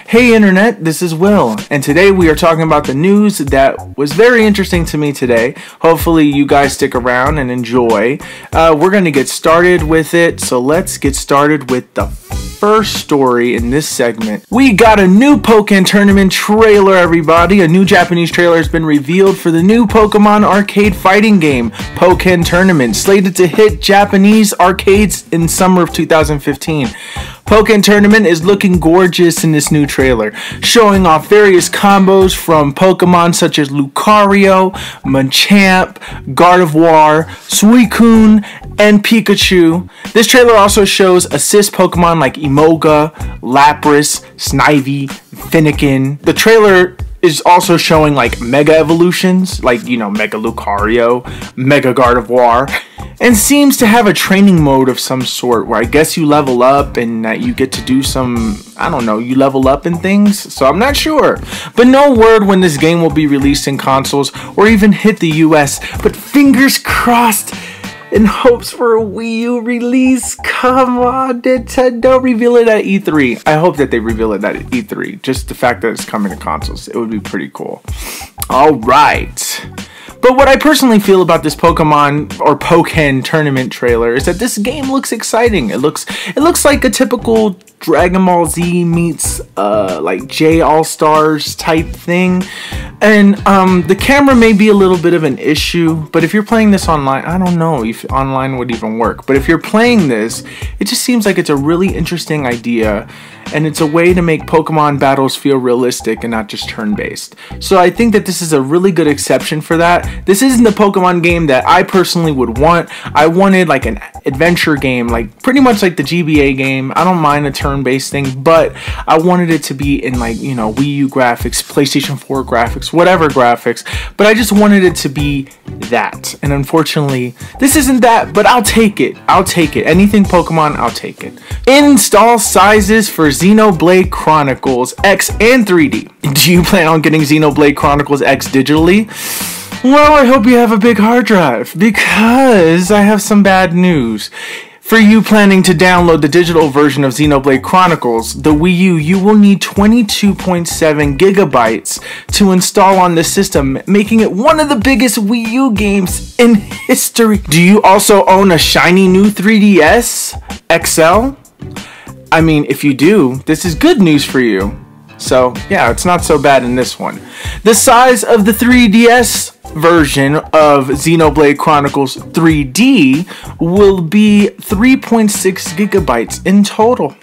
Hey Internet, this is Will, and today we are talking about the news that was very interesting to me today. Hopefully you guys stick around and enjoy. We're going to get started with it, so let's get started with the first story in this segment. We got a new Pokken Tournament trailer, everybody. A new Japanese trailer has been revealed for the new Pokemon arcade fighting game, Pokken Tournament, slated to hit Japanese arcades in summer of 2015. Pokken Tournament is looking gorgeous in this new trailer, showing off various combos from Pokemon such as Lucario, Machamp, Gardevoir, Suicune, and Pikachu. This trailer also shows assist Pokemon like Emoga, Lapras, Snivy, Finnegan. The trailer is also showing like Mega Evolutions, like, you know, Mega Lucario, Mega Gardevoir, and seems to have a training mode of some sort where I guess you level up and you get to do some, I don't know, you level up in things, so I'm not sure. But no word when this game will be released in consoles or even hit the US, but fingers crossed in hopes for a Wii U release. Come on, Nintendo, reveal it at E3. I hope that they reveal it at E3. Just the fact that it's coming to consoles, it would be pretty cool. All right. But what I personally feel about this Pokemon or Pokken Tournament trailer is that this game looks exciting. It looks like a typical Dragon Ball Z meets like J All-Stars type thing. And the camera may be a little bit of an issue, but if you're playing this online, I don't know if online would even work. But if you're playing this, it just seems like it's a really interesting idea. And it's a way to make Pokemon battles feel realistic and not just turn-based. So I think that this is a really good exception for that. This isn't the Pokemon game that I personally would want. I wanted like an adventure game, like pretty much like the GBA game. I don't mind a turn-based thing, but I wanted it to be in like, you know, Wii U graphics, PlayStation 4 graphics, whatever graphics. But I just wanted it to be that. And unfortunately, this isn't that, but I'll take it. I'll take it. Anything Pokemon, I'll take it. Install sizes for Xenoblade Chronicles X and 3D. Do you plan on getting Xenoblade Chronicles X digitally? Well, I hope you have a big hard drive, because I have some bad news. For you planning to download the digital version of Xenoblade Chronicles, the Wii U, you will need 22.7 gigabytes to install on the system, making it one of the biggest Wii U games in history. Do you also own a shiny new 3DS XL? I mean, if you do, this is good news for you. So, yeah, it's not so bad in this one. The size of the 3DS version of Xenoblade Chronicles 3D will be 3.6 gigabytes in total.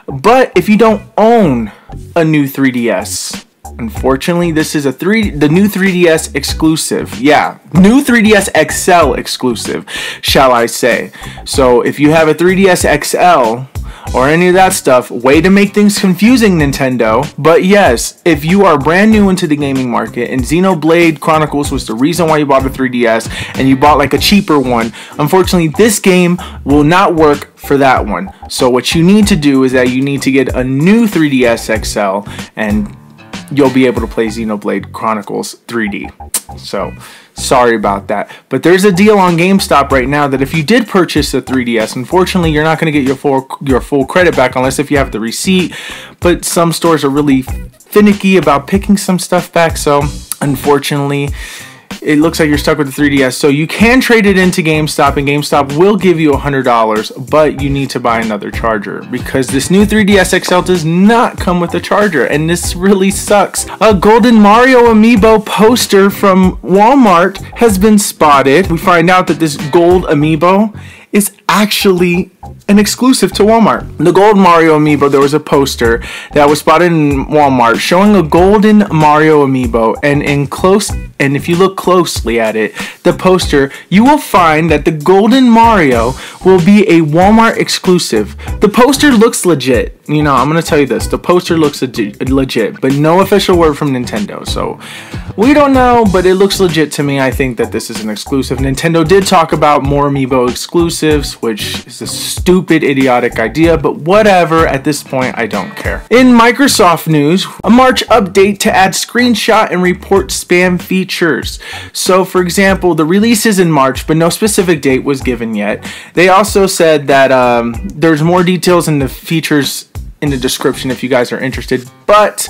But if you don't own a new 3DS, unfortunately, this is the new 3DS exclusive. Yeah, new 3DS XL exclusive, shall I say. So if you have a 3DS XL or any of that stuff, way to make things confusing, Nintendo. But yes, if you are brand new into the gaming market and Xenoblade Chronicles was the reason why you bought a 3DS and you bought like a cheaper one, unfortunately this game will not work for that one. So what you need to do is that you need to get a new 3DS XL and you'll be able to play Xenoblade Chronicles 3D. So, sorry about that. But there's a deal on GameStop right now that if you did purchase a 3DS, unfortunately, you're not going to get your full credit back unless if you have the receipt. But some stores are really finicky about picking some stuff back, so unfortunately, it looks like you're stuck with the 3DS. So you can trade it into GameStop, and GameStop will give you $100, but you need to buy another charger because this new 3DS XL does not come with a charger, and this really sucks. A Golden Mario Amiibo poster from Walmart has been spotted. We find out that this gold Amiibo is actually an exclusive to Walmart. The Gold Mario Amiibo, there was a poster that was spotted in Walmart showing a golden Mario Amiibo, and if you look closely at it, the poster, you will find that the golden Mario will be a Walmart exclusive. The poster looks legit. You know, I'm gonna tell you this, the poster looks legit, but no official word from Nintendo, so we don't know, but it looks legit to me. I think that this is an exclusive. Nintendo did talk about more Amiibo exclusives, which is a stupid, idiotic idea, but whatever, at this point, I don't care. In Microsoft news, a March update to add screenshot and report spam features. So, for example, the release is in March, but no specific date was given yet. They also said that there's more details in the features in the description if you guys are interested. But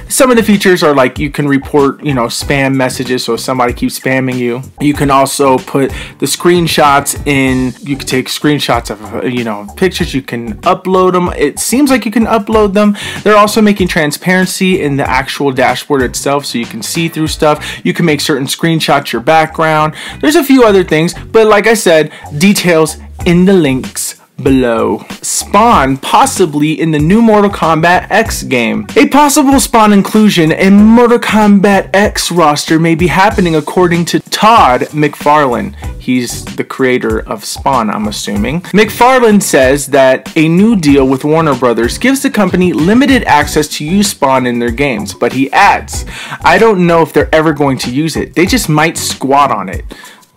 some of the features are like you can report, you know, spam messages. So if somebody keeps spamming you, you can also put the screenshots in. You can take screenshots of, you know, pictures. You can upload them. It seems like you can upload them. They're also making transparency in the actual dashboard itself, so you can see through stuff. You can make certain screenshots your background. There's a few other things, but like I said, details in the links below. Spawn possibly in the new Mortal Kombat X game. A possible Spawn inclusion in Mortal Kombat X roster may be happening according to Todd McFarlane. He's the creator of Spawn, I'm assuming. McFarlane says that a new deal with Warner Brothers gives the company limited access to use Spawn in their games, but he adds, I don't know if they're ever going to use it. They just might squat on it.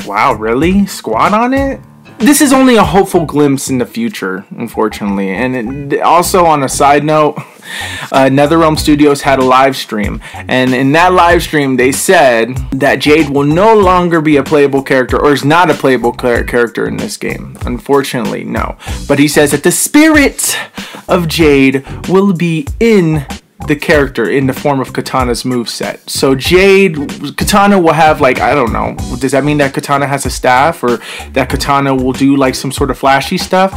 Wow, really? Squat on it? This is only a hopeful glimpse in the future, unfortunately. And also on a side note, NetherRealm Studios had a live stream, and in that live stream they said that Jade will no longer be a playable character, or is not a playable character in this game. Unfortunately, no. But he says that the spirit of Jade will be in the character in the form of Katana's moveset. So Katana will have, like, I don't know, does that mean that Katana has a staff, or that Katana will do like some sort of flashy stuff?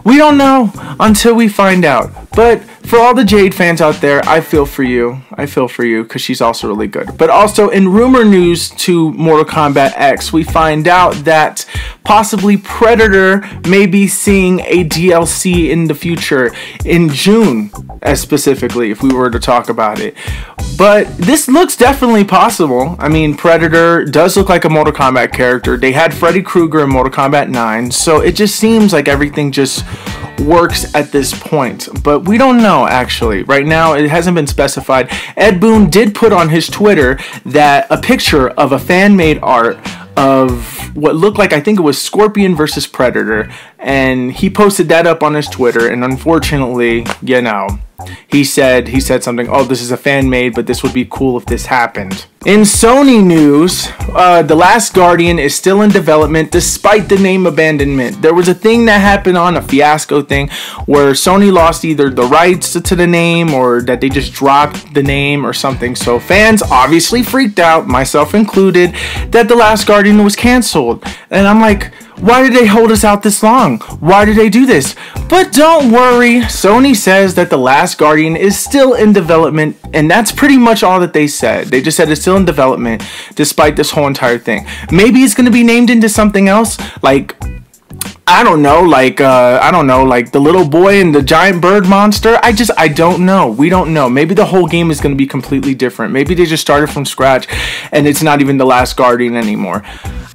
We don't know until we find out. But for all the Jade fans out there, I feel for you. I feel for you, because she's also really good. But also in rumor news to Mortal Kombat X, we find out that possibly Predator may be seeing a DLC in the future in June, specifically, if we were to talk about it. But this looks definitely possible. I mean, Predator does look like a Mortal Kombat character. They had Freddy Krueger in Mortal Kombat 9, so it just seems like everything just works at this point. But we don't know, actually. Right now, it hasn't been specified. Ed Boon did put on his Twitter that a picture of a fan-made art of what looked like, I think it was Scorpion versus Predator, and he posted that up on his Twitter, and unfortunately, you know, he said something, oh, this is a fan made, but this would be cool if this happened. In Sony news, The Last Guardian is still in development despite the name abandonment. There was a thing that happened on a fiasco thing where Sony lost either the rights to the name, or that they just dropped the name or something. So fans obviously freaked out, myself included, that The Last Guardian was canceled. And I'm like, why did they hold us out this long? Why did they do this? But don't worry, Sony says that The Last Guardian is still in development, and that's pretty much all that they said. They just said it's still in development despite this whole entire thing. Maybe it's going to be named into something else, like, I don't know, like the little boy and the giant bird monster. I don't know. We don't know. Maybe the whole game is going to be completely different. Maybe they just started from scratch and it's not even The Last Guardian anymore.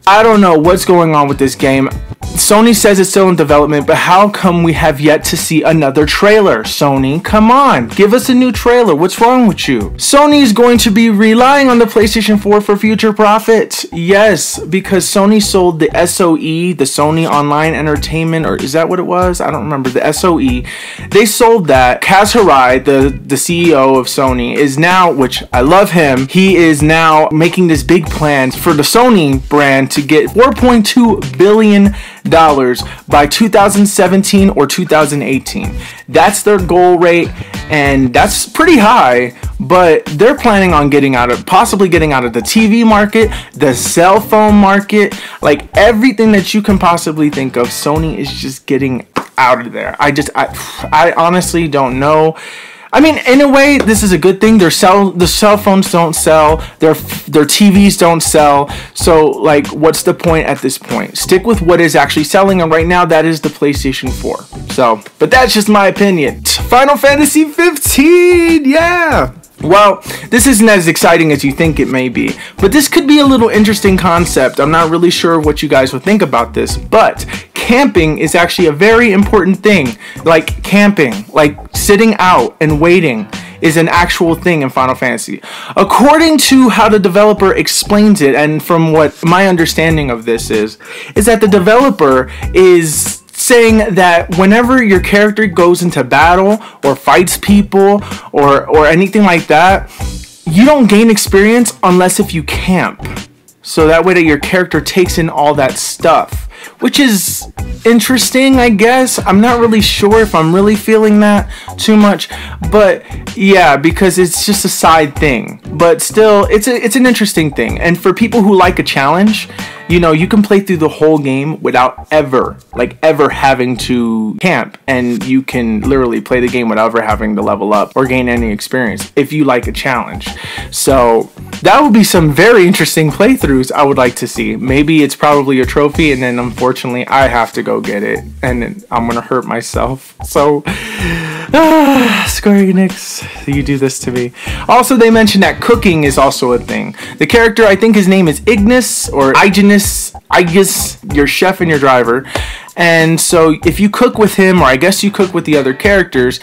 I don't know what's going on with this game. Sony says it's still in development, but how come we have yet to see another trailer? Sony, come on, give us a new trailer. What's wrong with you? Sony is going to be relying on the PlayStation 4 for future profit. Yes, because Sony sold the SOE, the Sony Online Entertainment, or is that what it was? I don't remember. The SOE. They sold that. Kaz Hirai, the CEO of Sony, is now, which I love him, he is now making this big plans for the Sony brand to get $4.2 billion by 2017 or 2018. That's their goal rate, and that's pretty high, but they're planning on possibly getting out of the TV market, the cell phone market, like everything that you can possibly think of. Sony is just getting out of there. I honestly don't know. I mean, in a way, this is a good thing. The cell phones don't sell. Their TVs don't sell. So, like, what's the point at this point? Stick with what is actually selling, and right now, that is the PlayStation 4. So, but that's just my opinion. Final Fantasy 15, yeah! Well, this isn't as exciting as you think it may be, but this could be a little interesting concept. I'm not really sure what you guys would think about this, but camping is actually a very important thing. Like camping, like sitting out and waiting, is an actual thing in Final Fantasy. According to how the developer explains it, and from what my understanding of this is that the developer is saying that whenever your character goes into battle or fights people or anything like that, you don't gain experience unless if you camp. So that way that your character takes in all that stuff, which is interesting, I guess. I'm not really sure if I'm really feeling that too much, but yeah, because it's just a side thing, but still it's an interesting thing. And for people who like a challenge, you know, you can play through the whole game without ever having to camp, and you can literally play the game without ever having to level up or gain any experience if you like a challenge. So that would be some very interesting playthroughs I would like to see. Maybe it's probably a trophy, and then unfortunately I have to go get it, and then I'm gonna hurt myself. So Square Enix, you do this to me. Also, they mentioned that cooking is also a thing. The character, I think his name is Ignis or Ignis, your chef and your driver. And so if you cook with him, or I guess you cook with the other characters,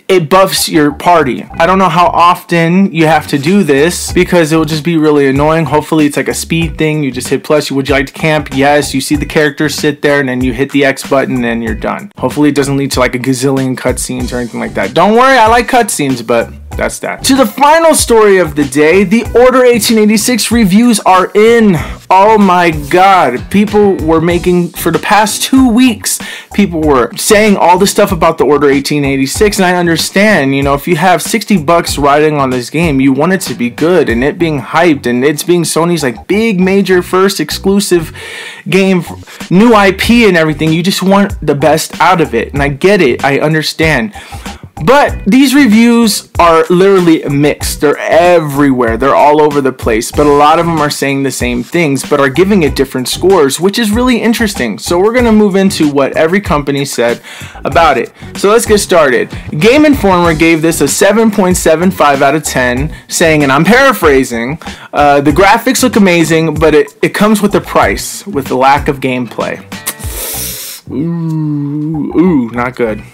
it buffs your party. I don't know how often you have to do this because it will just be really annoying. Hopefully it's like a speed thing. You just hit plus. Would you like to camp? Yes. You see the characters sit there, and then you hit the X button and you're done. Hopefully it doesn't lead to like a gazillion cutscenes or anything like that. Don't worry, I like cutscenes, but that's that. To the final story of the day, the Order 1886 reviews are in. Oh my god. People were making, for the past 2 weeks, people were saying all the stuff about the Order 1886, and I understand, you know, if you have 60 bucks riding on this game, you want it to be good, and it being hyped, and it's being Sony's like big major first exclusive game, new IP and everything. You just want the best out of it, and I get it, I understand. But these reviews are literally mixed. They're everywhere. They're all over the place. But a lot of them are saying the same things, but are giving it different scores, which is really interesting. So we're going to move into what every company said about it. So let's get started. Game Informer gave this a 7.75 out of 10, saying, and I'm paraphrasing, the graphics look amazing, but it comes with a price, with the lack of gameplay. Ooh, not good.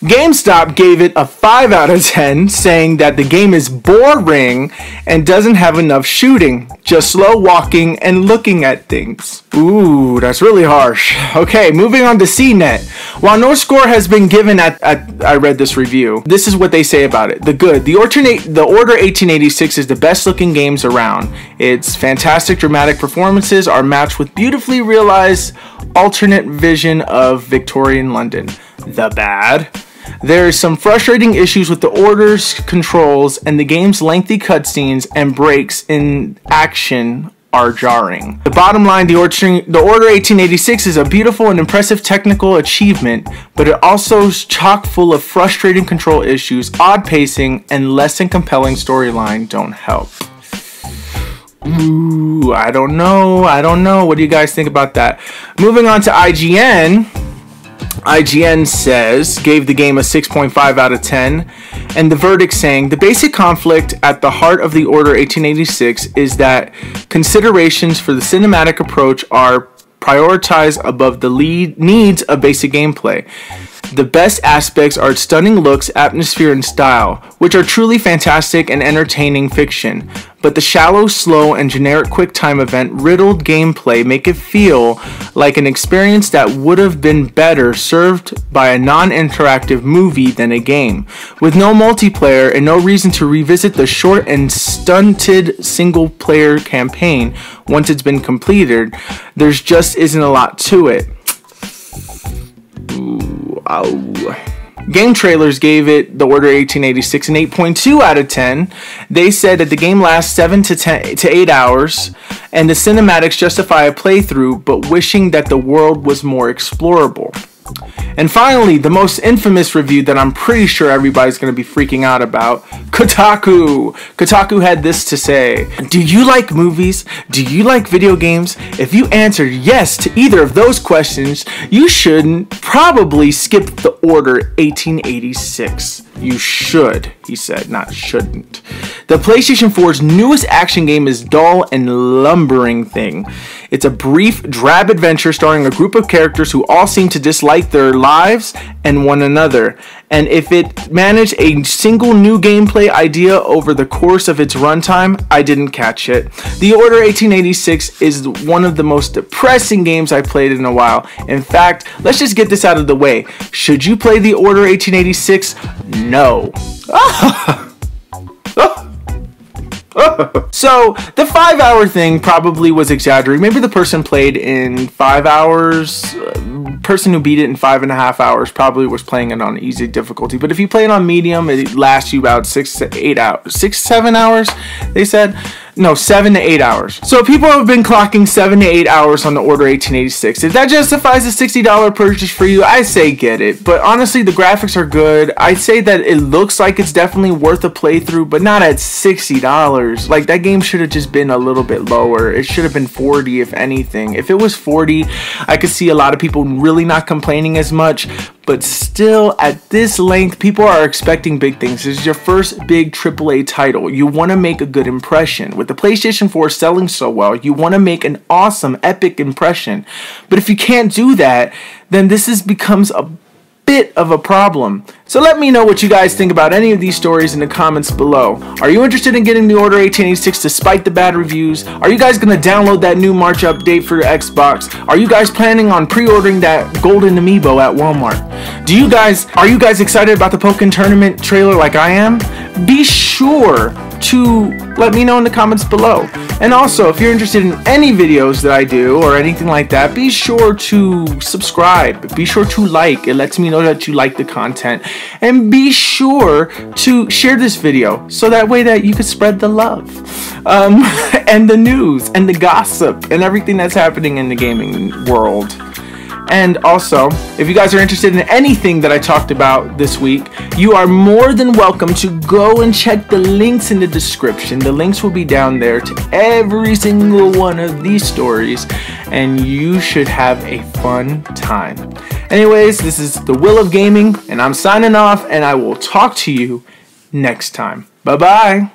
GameStop gave it a 5 out of 10, saying that the game is boring and doesn't have enough shooting, just slow walking and looking at things. Ooh, that's really harsh. Okay, moving on to CNET. While no score has been given I read this review, this is what they say about it. The good. The Order 1886 is the best looking games around. Its fantastic dramatic performances are matched with beautifully realized alternate vision of Victorian London. The bad. There are some frustrating issues with the Order's controls, and the game's lengthy cutscenes and breaks in action are jarring. The bottom line, the Order 1886 is a beautiful and impressive technical achievement, but it also is chock full of frustrating control issues, odd pacing, and less than compelling storyline don't help. Ooh, I don't know. What do you guys think about that? Moving on to IGN. IGN gave the game a 6.5 out of 10, and the verdict saying, the basic conflict at the heart of the Order 1886 is that considerations for the cinematic approach are prioritized above the needs of basic gameplay. The best aspects are its stunning looks, atmosphere, and style, which are truly fantastic and entertaining fiction. But the shallow, slow, and generic quick-time event-riddled gameplay make it feel like an experience that would have been better served by a non-interactive movie than a game. With no multiplayer and no reason to revisit the short and stunted single-player campaign once it's been completed, there just isn't a lot to it. Ooh, ow. Game Trailers gave it, the Order 1886, an 8.2 out of 10. They said that the game lasts 7 to 8 hours, and the cinematics justify a playthrough, but wishing that the world was more explorable. And finally, the most infamous review that I'm pretty sure everybody's going to be freaking out about, Kotaku. Kotaku had this to say: do you like movies? Do you like video games? If you answered yes to either of those questions, you shouldn't probably skip the Order 1886. You should, he said, not shouldn't. The PlayStation 4's newest action game is dull and lumbering thing. It's a brief, drab adventure starring a group of characters who all seem to dislike their lives and one another. And if it managed a single new gameplay idea over the course of its runtime, I didn't catch it. The Order 1886 is one of the most depressing games I've played in a while. In fact, let's just get this out of the way. Should you play the Order 1886? No. So the 5-hour thing probably was exaggerated. Maybe the person played in 5 hours. Person who beat it in 5.5 hours probably was playing it on easy difficulty. But if you play it on medium, it lasts you about 6 to 8 hours. 7 hours, they said. No, 7 to 8 hours. So people have been clocking 7 to 8 hours on the Order 1886. If that justifies a $60 purchase for you, I say get it. But honestly, the graphics are good. I'd say that it looks like it's definitely worth a playthrough, but not at $60. Like, that game should have just been a little bit lower. It should have been 40 if anything. If it was 40, I could see a lot of people really not complaining as much. But still, at this length, people are expecting big things. This is your first big AAA title. You want to make a good impression. With the PlayStation 4 selling so well, you want to make an awesome, epic impression. But if you can't do that, then this becomes a bit of a problem. So let me know what you guys think about any of these stories in the comments below. Are you interested in getting the Order 1886 despite the bad reviews? Are you guys going to download that new March update for your Xbox? Are you guys planning on pre-ordering that golden Amiibo at Walmart? Are you guys excited about the Pokken Tournament trailer like I am? Be sure to let me know in the comments below. And also, if you're interested in any videos that I do or anything like that, be sure to subscribe. Be sure to like. It lets me know that you like the content. And be sure to share this video so that way that you can spread the love and the news and the gossip and everything that's happening in the gaming world. And also, if you guys are interested in anything that I talked about this week, you are more than welcome to go and check the links in the description. The links will be down there to every single one of these stories, and you should have a fun time. Anyways, this is The Will of Gaming, and I'm signing off, and I will talk to you next time. Bye-bye.